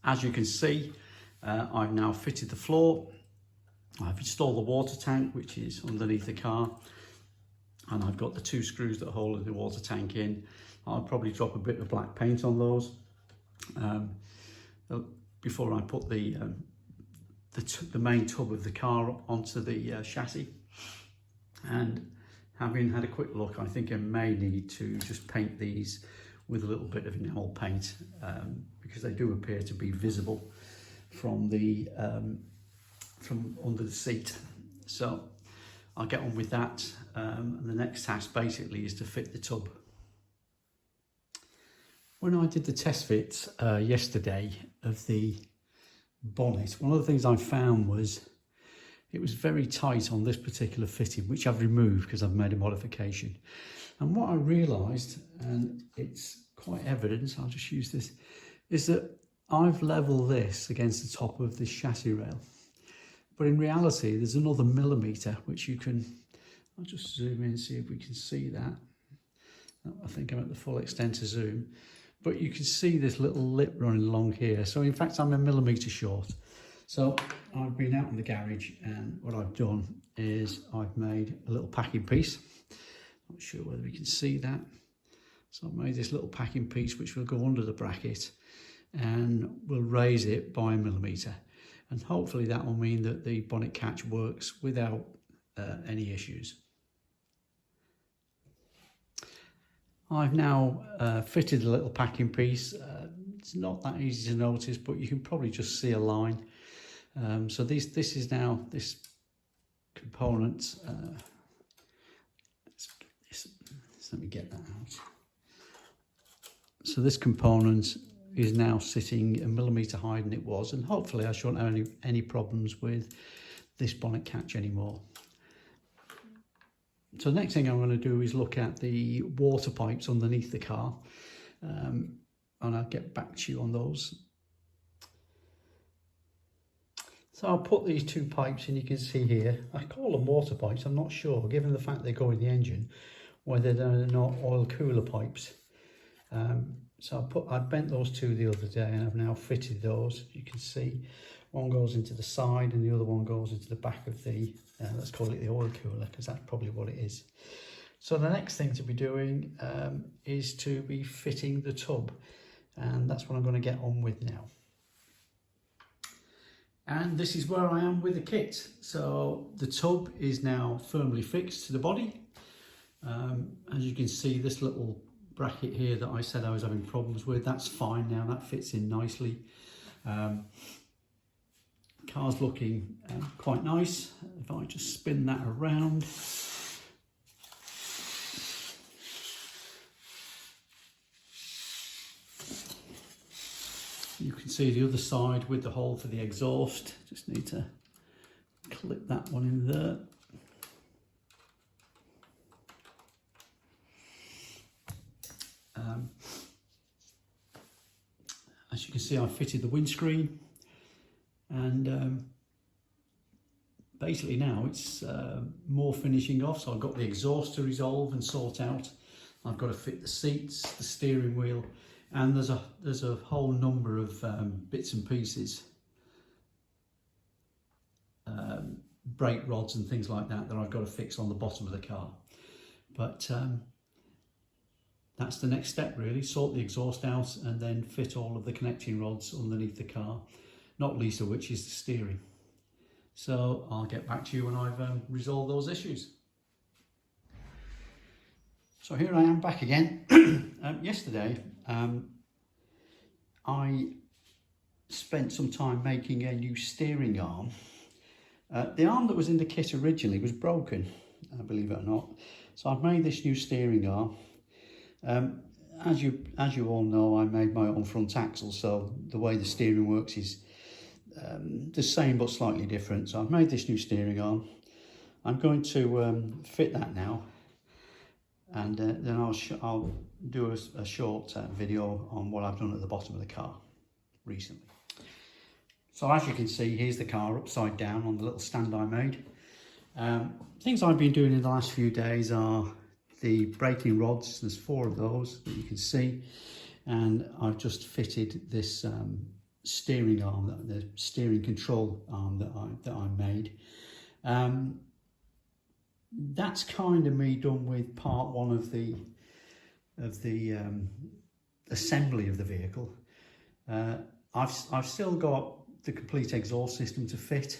As you can see, I've now fitted the floor. I've installed the water tank, which is underneath the car, and I've got the 2 screws that hold the water tank in. I'll probably drop a bit of black paint on those before I put the main tub of the car onto the chassis. And having had a quick look, I think I may need to just paint these with a little bit of enamel paint because they do appear to be visible from under the seat. So I'll get on with that, and the next task basically is to fit the tub. When I did the test fit yesterday of the bonnet, one of the things I found was it was very tight on this particular fitting, which I've removed because I've made a modification. And what I realised, and it's quite evident, I'll just use this, is that I've levelled this against the top of this chassis rail. But in reality, there's another millimetre, which you can, I'll just zoom in and see if we can see that. I think I'm at the full extent of zoom. But you can see this little lip running along here. So in fact, I'm a millimetre short. So I've been out in the garage, and what I've done is I've made a little packing piece. Not sure whether we can see that. So I've made this little packing piece which will go under the bracket and we'll raise it by a millimetre. And hopefully that will mean that the bonnet catch works without any issues. I've now fitted a little packing piece. It's not that easy to notice, but you can probably just see a line. So this is now this component. Let me get that out. So this component is now sitting a millimetre higher than it was, and hopefully I shouldn't have any problems with this bonnet catch anymore. So the next thing I'm going to do is look at the water pipes underneath the car, and I'll get back to you on those. So I'll put these 2 pipes in, you can see here. I call them water pipes, I'm not sure, given the fact they go in the engine, whether they're not oil cooler pipes. So I bent those 2 the other day, and I've now fitted those. You can see one goes into the side and the other one goes into the back of the, let's call it the oil cooler, because that's probably what it is. So the next thing to be doing is to be fitting the tub, and that's what I'm going to get on with now. And this is where I am with the kit. So the tub is now firmly fixed to the body. As you can see, this little bracket here that I said I was having problems with, that's fine now, that fits in nicely. Car's looking quite nice. If I just spin that around, you can see the other side with the hole for the exhaust. Just need to clip that one in there. As you can see, I fitted the windscreen, and basically now it's more finishing off. So I've got the exhaust to resolve and sort out. I've got to fit the seats, the steering wheel, and there's a whole number of bits and pieces, brake rods and things like that I've got to fix on the bottom of the car. But that's the next step really, sort the exhaust out and then fit all of the connecting rods underneath the car, not least of which is the steering. So I'll get back to you when I've resolved those issues. So here I am back again. Yesterday I spent some time making a new steering arm. The arm that was in the kit originally was broken, believe it or not. So I've made this new steering arm. As you all know, I made my own front axle, so the way the steering works is the same but slightly different. So I've made this new steering arm. I'm going to fit that now, and then I'll do a short video on what I've done at the bottom of the car recently. So as you can see, here's the car upside down on the little stand I made. Things I've been doing in the last few days are the braking rods. There's 4 of those that you can see, and I've just fitted this steering arm, the steering control arm that I made. That's kind of me done with part one of the assembly of the vehicle. I've still got the complete exhaust system to fit.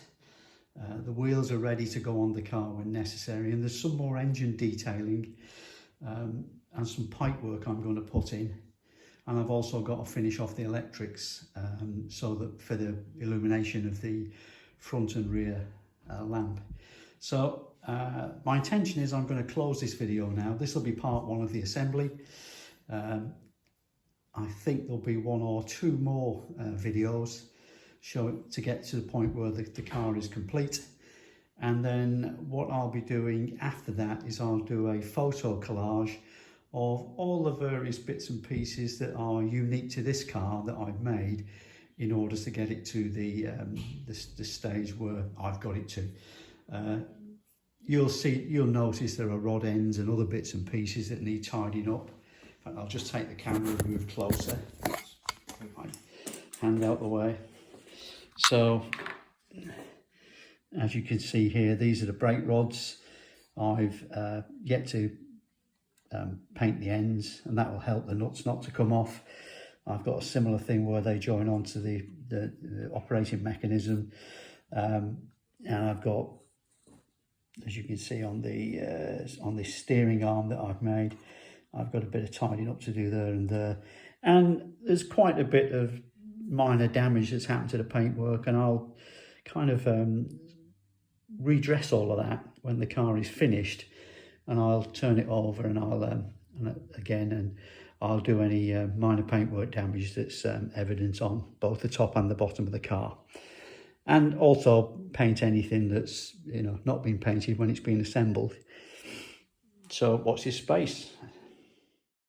The wheels are ready to go on the car when necessary, and there's some more engine detailing and some pipe work I'm going to put in. And I've also got to finish off the electrics so that for the illumination of the front and rear lamp. So my intention is I'm going to close this video now. This will be part one of the assembly. I think there'll be one or two more videos to get to the point where the car is complete. And then what I'll be doing after that is I'll do a photo collage of all the various bits and pieces that are unique to this car that I've made in order to get it to the stage where I've got it to. You'll notice there are rod ends and other bits and pieces that need tidying up. In fact, I'll just take the camera and move closer. Move my hand out the way. So, as you can see here, these are the brake rods. I've yet to paint the ends, and that will help the nuts not to come off. I've got a similar thing where they join onto the operating mechanism, and I've got, as you can see on the steering arm that I've made, I've got a bit of tidying up to do there and there, and there's quite a bit of minor damage that's happened to the paintwork, and I'll kind of redress all of that when the car is finished, and I'll turn it over and I'll do any minor paintwork damage that's evident on both the top and the bottom of the car, and also paint anything that's not been painted when it's been assembled. So watch this space.